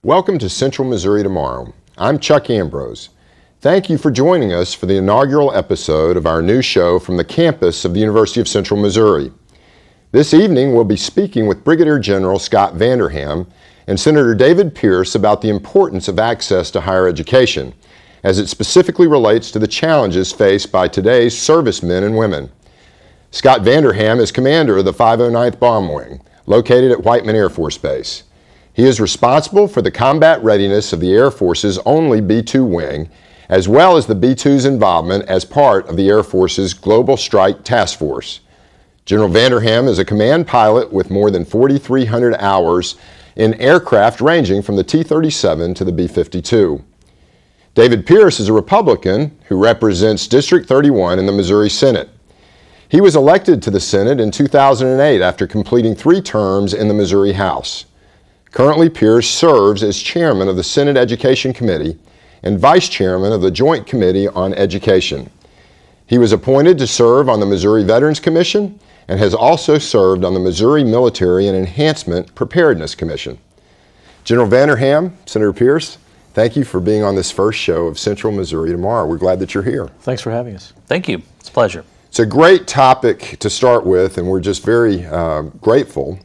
Welcome to Central Missouri Tomorrow. I'm Chuck Ambrose. Thank you for joining us for the inaugural episode of our new show from the campus of the University of Central Missouri. This evening we'll be speaking with Brigadier General Scott Vander and Senator David Pearce about the importance of access to higher education, as it specifically relates to the challenges faced by today's servicemen and women. Scott Vander is commander of the 509th Bomb Wing, located at Whiteman Air Force Base. He is responsible for the combat readiness of the Air Force's only B-2 wing, as well as the B-2's involvement as part of the Air Force's Global Strike Task Force. General Vander is a command pilot with more than 4,300 hours in aircraft ranging from the T-37 to the B-52. David Pearce is a Republican who represents District 31 in the Missouri Senate. He was elected to the Senate in 2008 after completing 3 terms in the Missouri House. Currently, Pearce serves as chairman of the Senate Education Committee and vice chairman of the Joint Committee on Education. He was appointed to serve on the Missouri Veterans Commission and has also served on the Missouri Military and Enhancement Preparedness Commission. General Vander Senator Pearce, thank you for being on this first show of Central Missouri Tomorrow. We're glad that you're here. Thanks for having us. Thank you. It's a pleasure. It's a great topic to start with, and we're just very grateful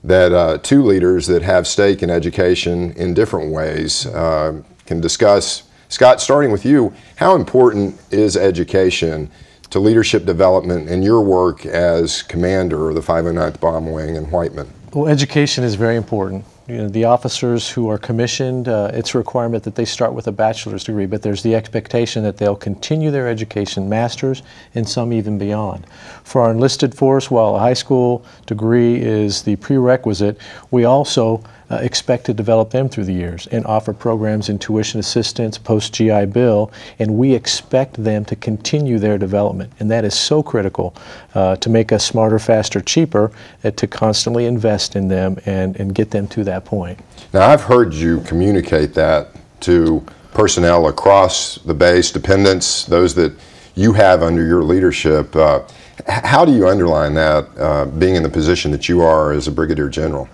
that 2 leaders that have stake in education in different ways can discuss. Scott, starting with you, how important is education to leadership development in your work as commander of the 509th Bomb Wing in Whiteman? Well, education is very important. You know, the officers who are commissioned, it's a requirement that they start with a bachelor's degree, but there's the expectation that they'll continue their education, master's, and some even beyond. For our enlisted force, while a high school degree is the prerequisite, we also expect to develop them through the years and offer programs in tuition assistance, post-GI Bill, and we expect them to continue their development. And that is so critical to make us smarter, faster, cheaper, to constantly invest in them and get them to that point. Now, I've heard you communicate that to personnel across the base, dependents, those that you have under your leadership. How do you underline that, being in the position that you are as a Brigadier General?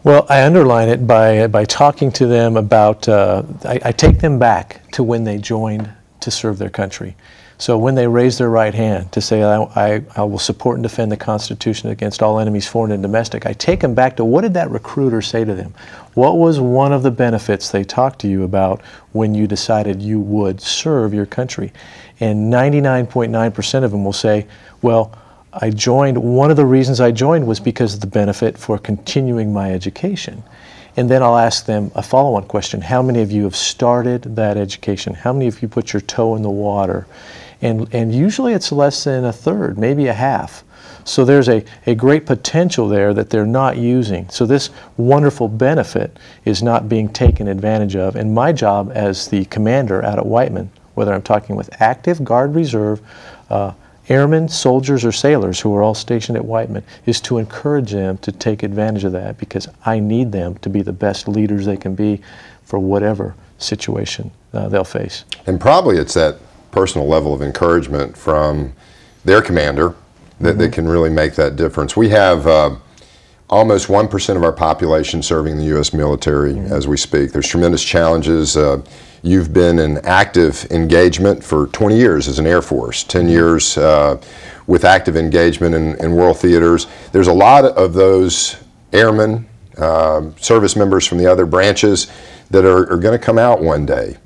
Well, I underline it by talking to them about, I take them back to when they joined to serve their country. So when they raise their right hand to say, I will support and defend the Constitution against all enemies, foreign and domestic, I take them back to what did that recruiter say to them? What was one of the benefits they talked to you about when you decided you would serve your country? And 99.9% of them will say, well, one of the reasons I joined was because of the benefit for continuing my education. And then I'll ask them a follow-on question. How many of you have started that education? How many of you put your toe in the water? And usually it's less than a third, maybe a half. So there's a great potential there that they're not using. So this wonderful benefit is not being taken advantage of. And my job as the commander out at Whiteman, whether I'm talking with active, Guard, Reserve, airmen, soldiers, or sailors who are all stationed at Whiteman, is to encourage them to take advantage of that, because I need them to be the best leaders they can be for whatever situation they'll face. And probably it's that personal level of encouragement from their commander that can really make that difference. We have almost 1% of our population serving the U.S. military as we speak. There's tremendous challenges. You've been in active engagement for 20 years as an Air Force, 10 years with active engagement in world theaters. There's a lot of those airmen, service members from the other branches that are going to come out one day.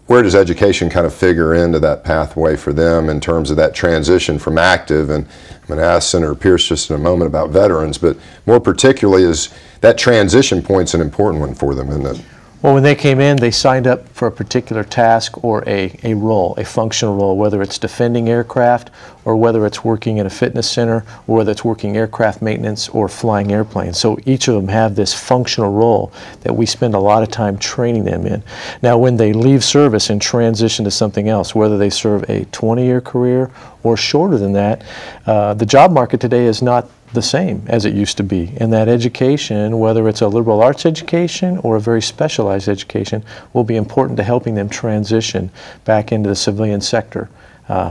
Where does education kind of figure into that pathway for them in terms of that transition from active? And I'm going to ask Senator Pearce just in a moment about veterans, but more particularly is that transition point's an important one for them, isn't it? Well, when they came in, they signed up for a particular task or a role, a functional role, whether it's defending aircraft or whether it's working in a fitness center or whether it's working aircraft maintenance or flying airplanes. So each of them have this functional role that we spend a lot of time training them in. Now, when they leave service and transition to something else, whether they serve a 20-year career or shorter than that, the job market today is not the same as it used to be, and that education, whether it's a liberal arts education or a very specialized education, will be important to helping them transition back into the civilian sector,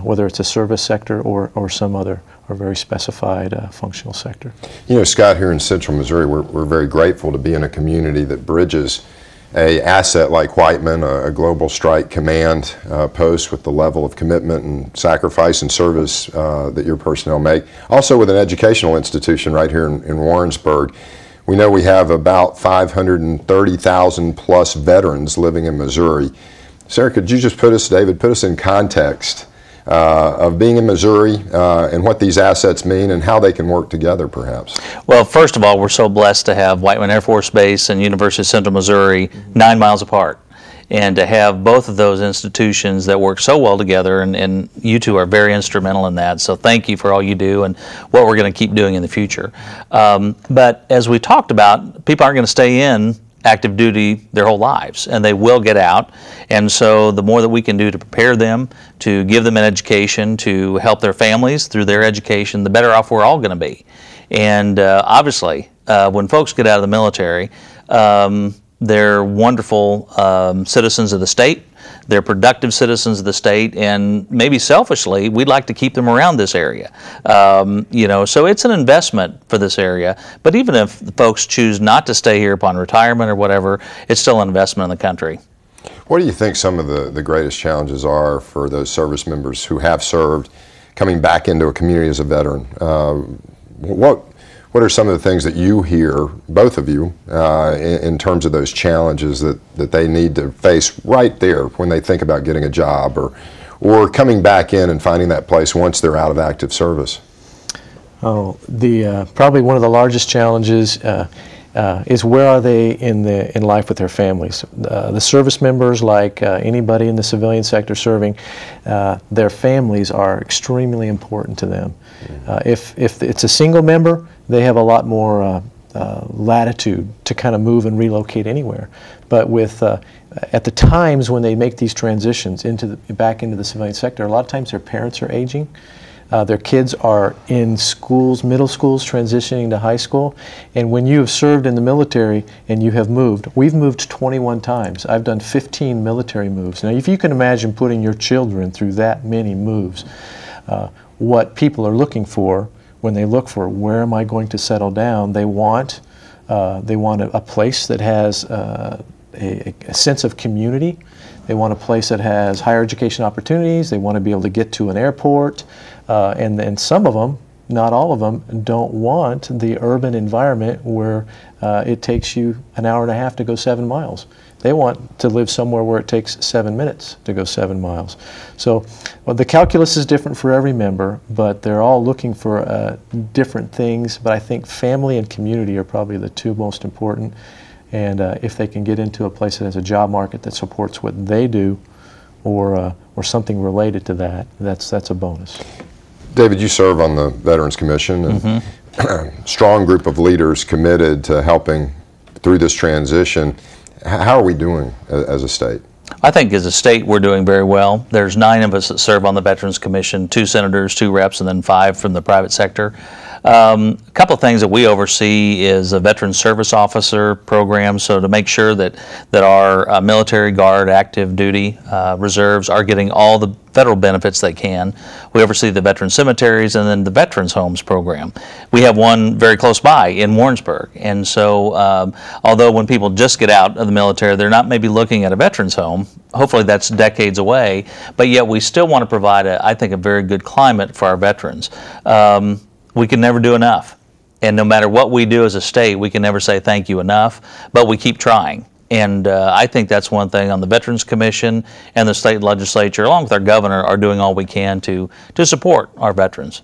whether it's a service sector or some other very specified functional sector. You know, Scott, here in Central Missouri, we're very grateful to be in a community that bridges a asset like Whiteman, a global strike command post with the level of commitment and sacrifice and service that your personnel make. Also with an educational institution right here in Warrensburg. We know we have about 530,000 plus veterans living in Missouri. Sarah, could you just David, put us in context of being in Missouri and what these assets mean and how they can work together, perhaps? Well, first of all, we're so blessed to have Whiteman Air Force Base and University of Central Missouri 9 miles apart. And to have both of those institutions that work so well together, and you two are very instrumental in that. So thank you for all you do and what we're going to keep doing in the future. But as we talked about, people aren't going to stay in active duty their whole lives, and they will get out. And so the more that we can do to prepare them, to give them an education, to help their families through their education, the better off we're all going to be. And obviously, when folks get out of the military, they're wonderful citizens of the state. They're productive citizens of the state, and maybe selfishly, we'd like to keep them around this area. You know, so it's an investment for this area. But even if the folks choose not to stay here upon retirement or whatever, it's still an investment in the country. What do you think some of the greatest challenges are for those service members who have served, coming back into a community as a veteran? What are some of the things that you hear, both of you, in terms of those challenges that they need to face right there when they think about getting a job or coming back in and finding that place once they're out of active service? Oh, probably one of the largest challenges is where are they in life with their families. The service members, like anybody in the civilian sector serving, their families are extremely important to them. If it's a single member, they have a lot more latitude to kind of move and relocate anywhere. But with at the times when they make these transitions back into the civilian sector, a lot of times their parents are aging. Their kids are in schools, middle schools, transitioning to high school. And when you have served in the military and you have moved, we've moved 21 times. I've done 15 military moves. Now, if you can imagine putting your children through that many moves, what people are looking for when they look for where am I going to settle down, they want a place that has a sense of community. They want a place that has higher education opportunities. They want to be able to get to an airport. And then some of them, not all of them, don't want the urban environment where it takes you an hour and a half to go 7 miles. They want to live somewhere where it takes 7 minutes to go 7 miles. So the calculus is different for every member, but they're all looking for different things. But I think family and community are probably the two most important. And if they can get into a place that has a job market that supports what they do, or something related to that, that's a bonus. David, you serve on the Veterans Commission, and strong group of leaders committed to helping through this transition. How are we doing as a state? I think as a state we're doing very well. There's 9 of us that serve on the Veterans Commission, 2 senators, 2 reps, and then 5 from the private sector. A couple of things that we oversee is a veteran service officer program, so to make sure that our military guard, active duty reserves are getting all the federal benefits they can. We oversee the veteran cemeteries and then the veterans homes program. We have one very close by in Warrensburg, and so although when people just get out of the military they're not maybe looking at a veterans home, hopefully that's decades away, but yet we still want to provide I think a very good climate for our veterans. We can never do enough, and no matter what we do as a state we can never say thank you enough, but we keep trying. And I think that's one thing on the Veterans Commission, and the state legislature along with our governor are doing all we can to support our veterans.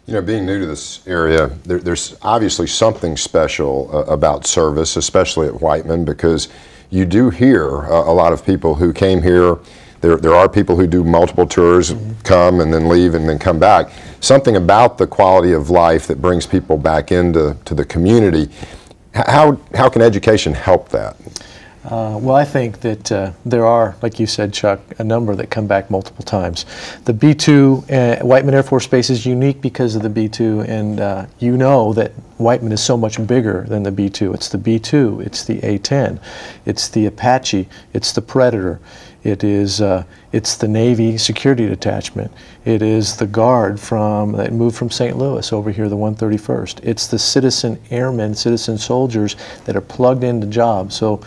You know, being new to this area, there's obviously something special about service, especially at Whiteman, because you do hear a lot of people who came here. There are people who do multiple tours, come and then leave and then come back. Something about the quality of life that brings people back into the community. How can education help that? Well, I think that there are, like you said, Chuck, a number that come back multiple times. The B-2, Whiteman Air Force Base is unique because of the B-2, and you know that Whiteman is so much bigger than the B-2. It's the B-2, it's the A-10, it's the Apache, it's the Predator, it's the Navy Security Detachment, it is the Guard that moved from St. Louis over here, the 131st. It's the citizen airmen, citizen soldiers that are plugged into jobs. So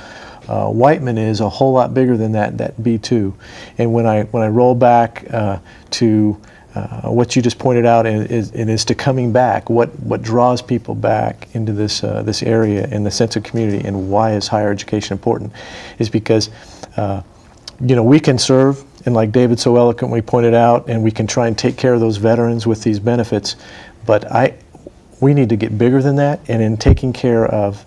Whiteman is a whole lot bigger than that B-2. And when I roll back to what you just pointed out, and is to coming back, what draws people back into this area and the sense of community, and why is higher education important, is because we can serve, and like David so eloquently pointed out, and we can try and take care of those veterans with these benefits, but we need to get bigger than that, and in taking care of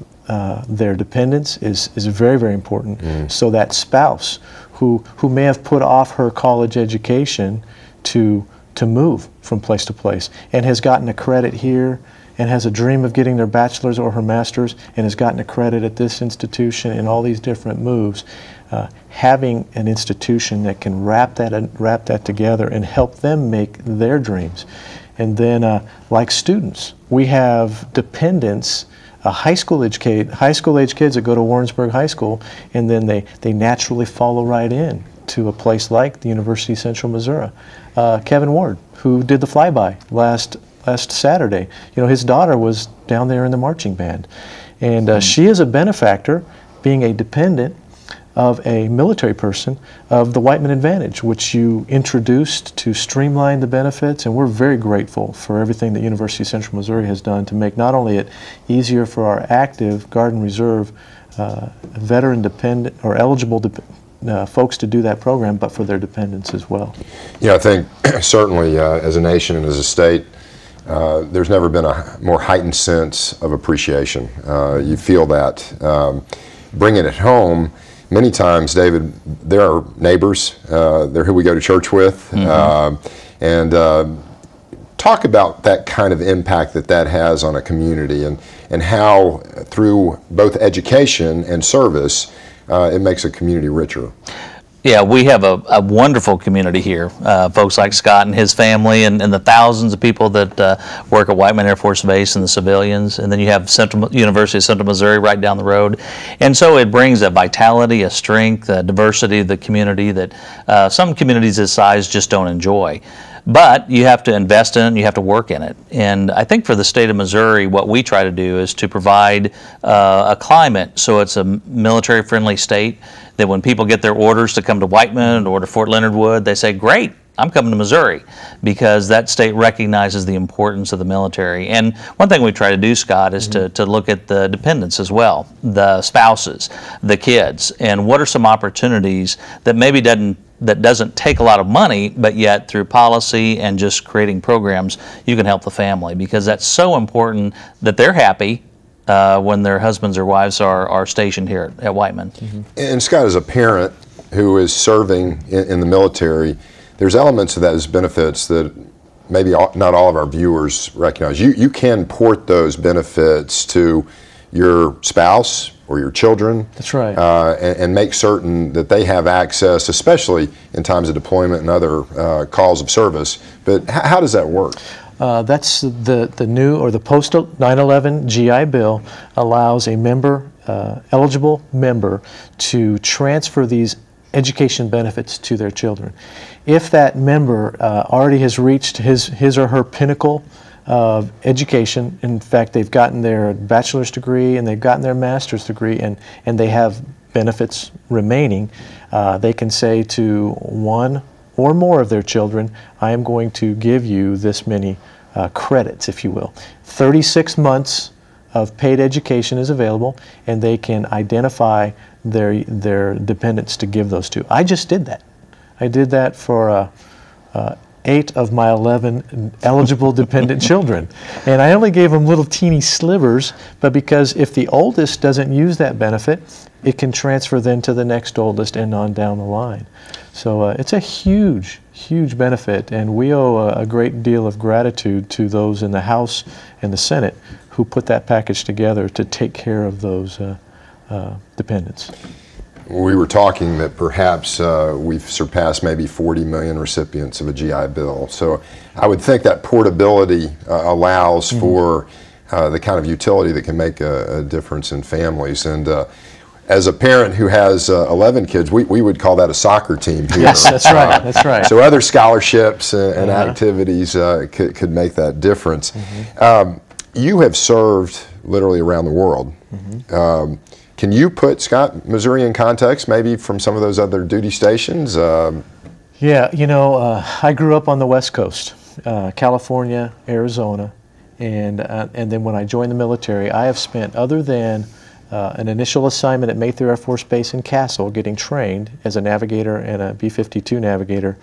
their dependents is very, very important. So that spouse who may have put off her college education to move from place to place, and has gotten a credit here, and has a dream of getting their bachelor's or her master's, and has gotten a credit at this institution, and all these different moves, having an institution that can wrap that together and help them make their dreams. And then, like students, we have dependents, high school age kids that go to Warrensburg High School, and then they naturally follow right in to a place like the University of Central Missouri. Kevin Ward, who did the flyby last Saturday, his daughter was down there in the marching band, and she is a benefactor, being a dependent of a military person, of the Whiteman Advantage, which you introduced to streamline the benefits, and we're very grateful for everything that University of Central Missouri has done to make not only it easier for our active Guard and Reserve veteran dependent or eligible folks to do that program, but for their dependents as well. Yeah, I think certainly as a nation and as a state, there's never been a more heightened sense of appreciation. You feel that. Bringing it home, many times, David, there are neighbors, they're who we go to church with, and talk about that kind of impact that has on a community, and how through both education and service, it makes a community richer. Yeah, we have a wonderful community here. Folks like Scott and his family, and the thousands of people that work at Whiteman Air Force Base, and the civilians. And then you have University of Central Missouri right down the road. And so it brings a vitality, a strength, a diversity of the community that some communities this size just don't enjoy. But you have to invest in it, you have to work in it. And I think for the state of Missouri, what we try to do is to provide a climate so it's a military-friendly state, that when people get their orders to come to Whiteman or to Fort Leonard Wood, they say, great, I'm coming to Missouri, because that state recognizes the importance of the military. And one thing we try to do, Scott, is to look at the dependents as well, the spouses, the kids, and what are some opportunities that maybe doesn't take a lot of money, but yet through policy and just creating programs, you can help the family, because that's so important that they're happy when their husbands or wives are stationed here at Whiteman. And Scott, as a parent who is serving in the military, there's elements of those benefits that maybe not all of our viewers recognize. You can port those benefits to your spouse or your children. That's right. And make certain that they have access, especially in times of deployment and other calls of service. But how does that work? That's the new, or the post 9/11 GI Bill allows a member, eligible member, to transfer these education benefits to their children. If that member already has reached his or her pinnacle of education, in fact they've gotten their bachelor's degree and they've gotten their master's degree, and they have benefits remaining, they can say to one or more of their children, I am going to give you this many credits, if you will. 36 months of paid education is available, and they can identify their dependents to give those to. I just did that. I did that for 8 of my 11 eligible dependent children. And I only gave them little teeny slivers, but because if the oldest doesn't use that benefit, it can transfer then to the next oldest and on down the line. So it's a huge, huge benefit, and we owe a great deal of gratitude to those in the House and the Senate who put that package together to take care of those dependents. We were talking that perhaps we've surpassed maybe 40 million recipients of a GI Bill. So I would think that portability allows for the kind of utility that can make a difference in families. And as a parent who has 11 kids, we would call that a soccer team here. Yes, that's right. That's right. So other scholarships and activities could make that difference. You have served literally around the world. Can you put, Scott, Missouri in context, maybe from some of those other duty stations? Yeah, you know, I grew up on the West Coast, California, Arizona, and then when I joined the military, I have spent, other than an initial assignment at Mayfair Air Force Base in Castle, getting trained as a navigator and a B-52 navigator,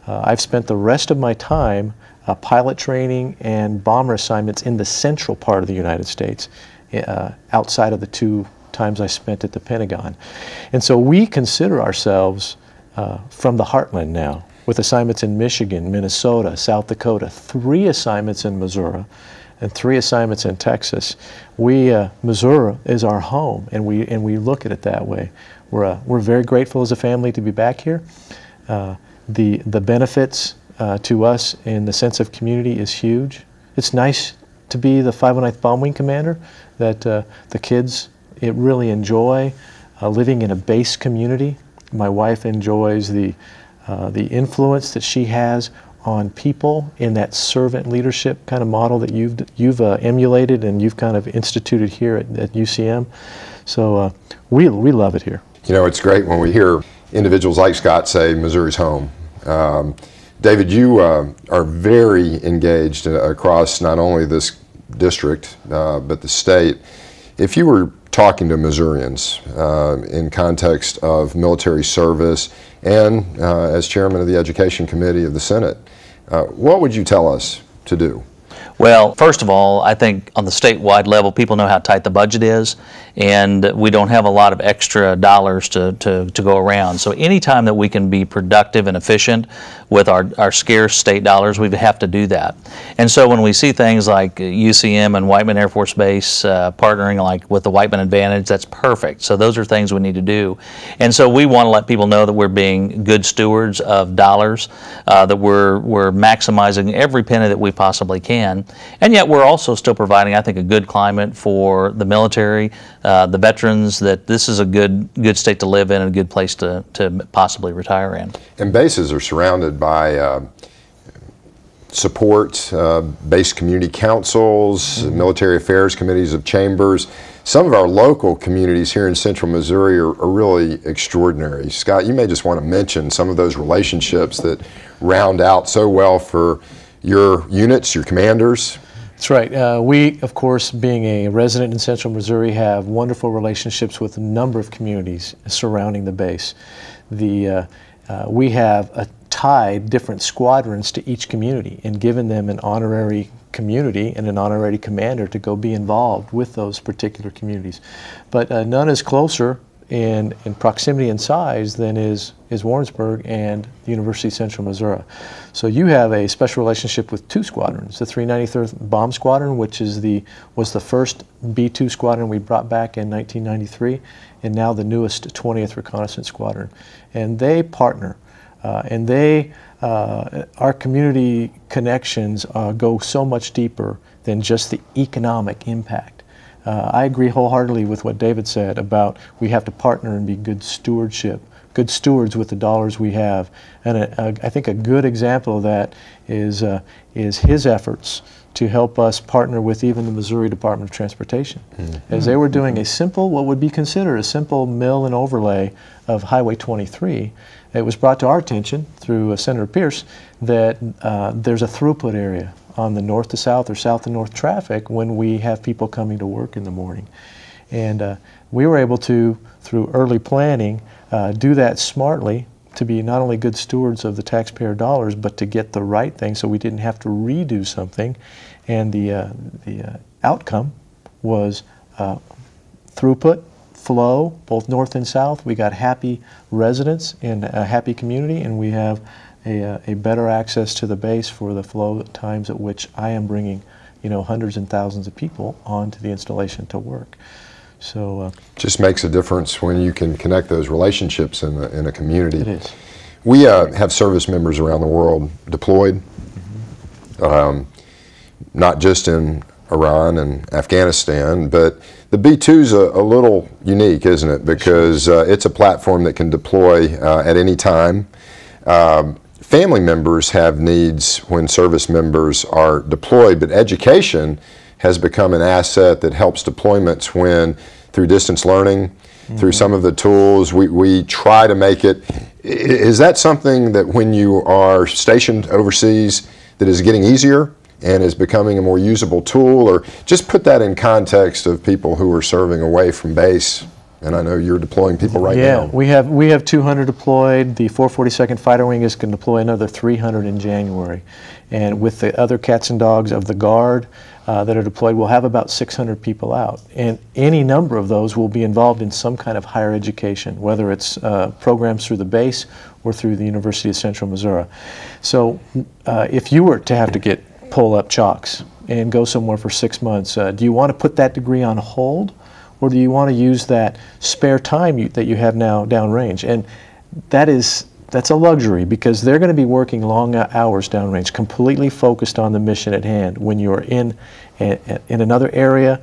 I've spent the rest of my time pilot training and bomber assignments in the central part of the United States, outside of the 2 times I spent at the Pentagon. And so we consider ourselves from the heartland now, with assignments in Michigan, Minnesota, South Dakota, 3 assignments in Missouri, and 3 assignments in Texas. Missouri is our home, and we look at it that way. We're very grateful as a family to be back here. The benefits to us in the sense of community is huge. It's nice to be the 509th Bomb Wing commander, that the kids really enjoy living in a base community. My wife enjoys the influence that she has on people in that servant leadership kind of model that you've emulated and you've kind of instituted here at UCM. So we love it here. You know, it's great when we hear individuals like Scott say Missouri's home. David, you are very engaged across not only this district but the state. If you were talking to Missourians in context of military service and as chairman of the Education Committee of the Senate, what would you tell us to do? Well, first of all, I think on the statewide level, people know how tight the budget is, and we don't have a lot of extra dollars to go around. So anytime that we can be productive and efficient with our scarce state dollars, we have to do that. And so when we see things like UCM and Whiteman Air Force Base partnering like with the Whiteman Advantage, that's perfect. So those are things we need to do. And so we want to let people know that we're being good stewards of dollars, that we're maximizing every penny that we possibly can. And yet we're also still providing, I think, a good climate for the military, the veterans, that this is a good state to live in and a good place to possibly retire in. And bases are surrounded by support, base community councils, military affairs committees of chambers. Some of our local communities here in central Missouri are really extraordinary. Scott, you may just want to mention some of those relationships that round out so well for your units, your commanders. That's right. We, of course, being a resident in central Missouri, have wonderful relationships with a number of communities surrounding the base. We have tied different squadrons to each community and given them an honorary community and an honorary commander to go be involved with those particular communities. But none is closer in proximity and size than is Warrensburg and the University of Central Missouri. So you have a special relationship with 2 squadrons, the 393rd Bomb Squadron, which was the first B-2 squadron we brought back in 1993, and now the newest 20th Reconnaissance Squadron. And they partner, and our community connections go so much deeper than just the economic impact. I agree wholeheartedly with what David said about we have to partner and be good stewards with the dollars we have. And I think a good example of that is his efforts to help us partner with even the Missouri Department of Transportation. As they were doing what would be considered a simple mill and overlay of Highway 23, it was brought to our attention through Senator Pearce that there's a throughput area on the north to south or south to north traffic when we have people coming to work in the morning. And we were able to, through early planning, do that smartly to be not only good stewards of the taxpayer dollars, but to get the right thing so we didn't have to redo something. And the outcome was throughput, flow, both north and south. We got happy residents and a happy community, and we have a better access to the base for the flow times at which I am bringing, hundreds and thousands of people onto the installation to work. So just makes a difference when you can connect those relationships in a community. it is. We have service members around the world deployed, not just in Iran and Afghanistan, but the B-2 is a little unique, isn't it? Because it's a platform that can deploy at any time. Family members have needs when service members are deployed, but education has become an asset that helps deployments when, through distance learning, through some of the tools, we try to make it. Is that something that when you are stationed overseas that is getting easier and is becoming a more usable tool? Or just put that in context of people who are serving away from base. And I know you're deploying people right now. Yeah, we have 200 deployed. The 442nd Fighter Wing is going to deploy another 300 in January. And with the other cats and dogs of the Guard that are deployed, we'll have about 600 people out. And any number of those will be involved in some kind of higher education, whether it's programs through the base or through the University of Central Missouri. So if you were to have to pull up chocks and go somewhere for 6 months, do you want to put that degree on hold? Or do you want to use that spare time that you have now downrange? And that's a luxury, because they're going to be working long hours downrange, completely focused on the mission at hand. When you're in another area,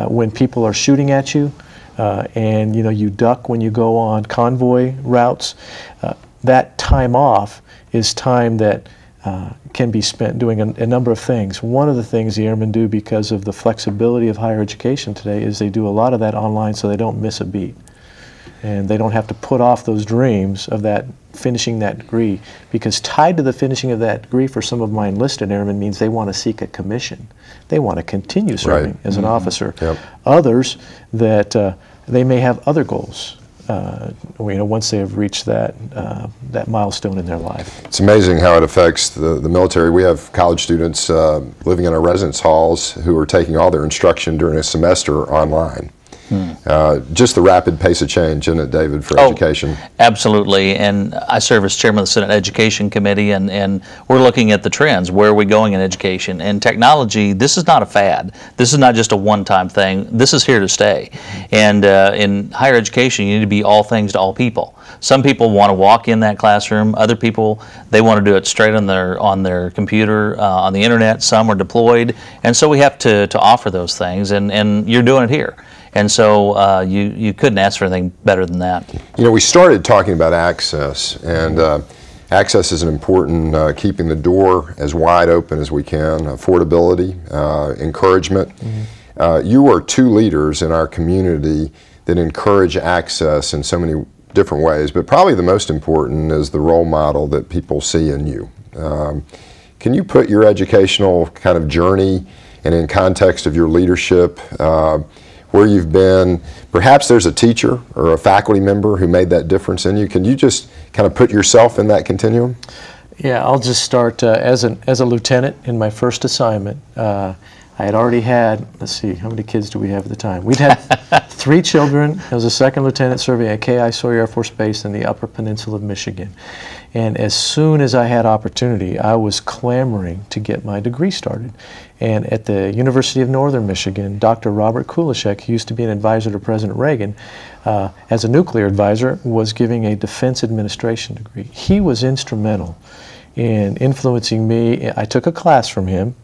when people are shooting at you, and you duck when you go on convoy routes, that time off is time that can be spent doing a number of things. One of the things the airmen do, because of the flexibility of higher education today, is they do a lot of that online so they don't miss a beat. And they don't have to put off those dreams of finishing that degree, because tied to the finishing of that degree for some of my enlisted airmen means they want to seek a commission. They want to continue serving as an officer. Yep. Others, that they may have other goals. Once they have reached that milestone in their life. It's amazing how it affects the military. We have college students living in our residence halls who are taking all their instruction during a semester online. Just the rapid pace of change, isn't it, David, for education? Absolutely. And I serve as chairman of the Senate Education Committee, and we're looking at the trends. Where are we going in education? And technology, this is not a fad. This is not just a one-time thing. This is here to stay. And in higher education, you need to be all things to all people. Some people want to walk in that classroom. Other people, they want to do it straight on their computer, on the internet. Some are deployed. And so we have to offer those things, and you're doing it here. And so you couldn't ask for anything better than that. We started talking about access, and access is an important, keeping the door as wide open as we can, affordability, encouragement. You are two leaders in our community that encourage access in so many different ways, but probably the most important is the role model that people see in you. Can you put your educational kind of journey and in context of your leadership, where you've been? Perhaps there's a teacher or a faculty member who made that difference in you. Can you just kind of put yourself in that continuum? Yeah, I'll just start as a lieutenant in my first assignment. I had already had, let's see, how many kids do we have at the time? We'd had 3 children. I was a second lieutenant serving at K.I. Sawyer Air Force Base in the Upper Peninsula of Michigan. And as soon as I had opportunity, I was clamoring to get my degree started. And at the University of Northern Michigan, Dr. Robert Kulishek, who used to be an advisor to President Reagan, as a nuclear advisor, was giving a defense administration degree. He was instrumental in influencing me. I took a class from him,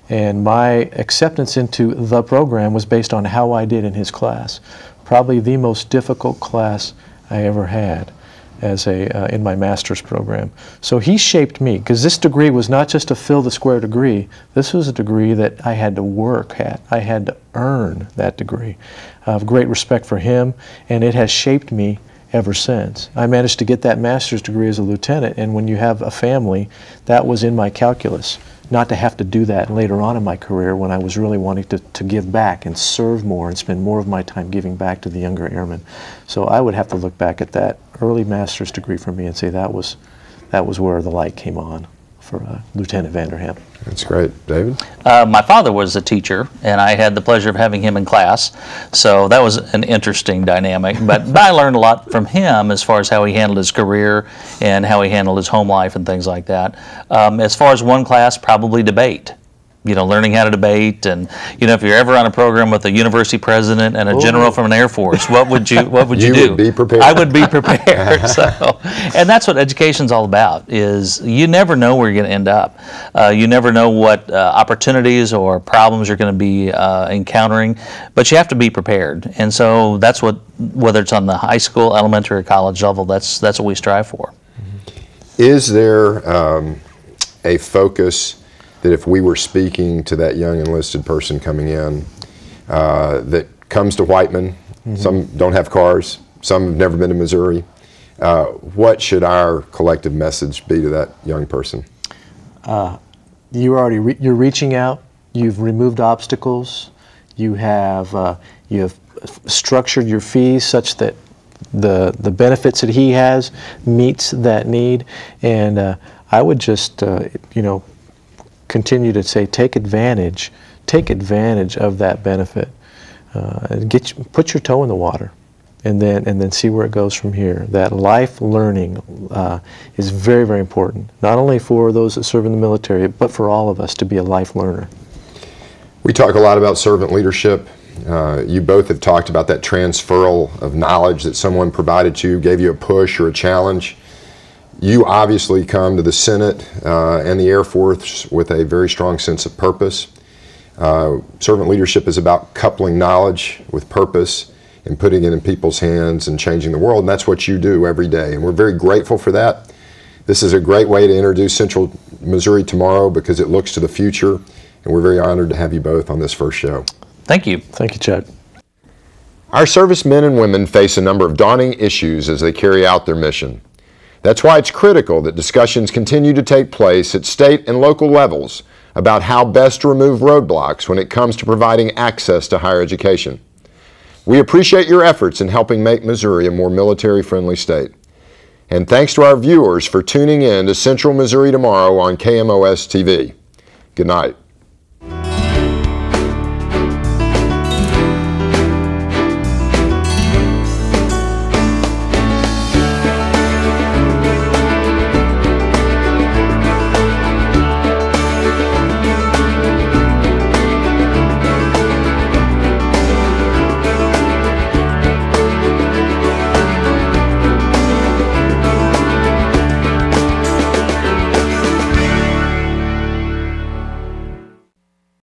and my acceptance into the program was based on how I did in his class. Probably the most difficult class I ever had as in my master's program. So he shaped me, because this degree was not just a fill the square degree. This was a degree that I had to work at. I had to earn that degree. I have great respect for him, and it has shaped me ever since. I managed to get that master's degree as a lieutenant, and when you have a family, that was in my calculus. Not to have to do that later on in my career when I was really wanting to give back and serve more and spend more of my time giving back to the younger airmen. So I would have to look back at that early master's degree for me and say that was where the light came on for Lieutenant Vander. That's great. David? My father was a teacher, and I had the pleasure of having him in class, so that was an interesting dynamic. But I learned a lot from him as far as how he handled his career and how he handled his home life and things like that. As far as one class, probably debate. learning how to debate, and if you're ever on a program with a university president and a general from an Air Force, what would you do? You would be prepared. I would be prepared. So, and that's what education's all about. Is you never know where you're going to end up. You never know what opportunities or problems you're going to be encountering, but you have to be prepared. And so that's whether it's on the high school, elementary, or college level, that's what we strive for. Is there a focus that if we were speaking to that young enlisted person coming in that comes to Whiteman, some don't have cars, some have never been to Missouri, what should our collective message be to that young person? You're reaching out, you've removed obstacles, you have structured your fees such that the benefits that he has meets that need, and I would just continue to say take advantage of that benefit. Put your toe in the water, and then see where it goes from here. That life learning is very, very important, not only for those that serve in the military, but for all of us to be a life learner. We talk a lot about servant leadership. You both have talked about that transferal of knowledge that someone provided to you, gave you a push or a challenge. You obviously come to the Senate and the Air Force with a very strong sense of purpose. Servant leadership is about coupling knowledge with purpose and putting it in people's hands and changing the world, and that's what you do every day, and we're very grateful for that. This is a great way to introduce Central Missouri tomorrow because it looks to the future, and we're very honored to have you both on this first show. Thank you. Thank you, Chuck. Our servicemen and women face a number of daunting issues as they carry out their mission. That's why it's critical that discussions continue to take place at state and local levels about how best to remove roadblocks when it comes to providing access to higher education. We appreciate your efforts in helping make Missouri a more military-friendly state. And thanks to our viewers for tuning in to Central Missouri Tomorrow on KMOS-TV. Good night.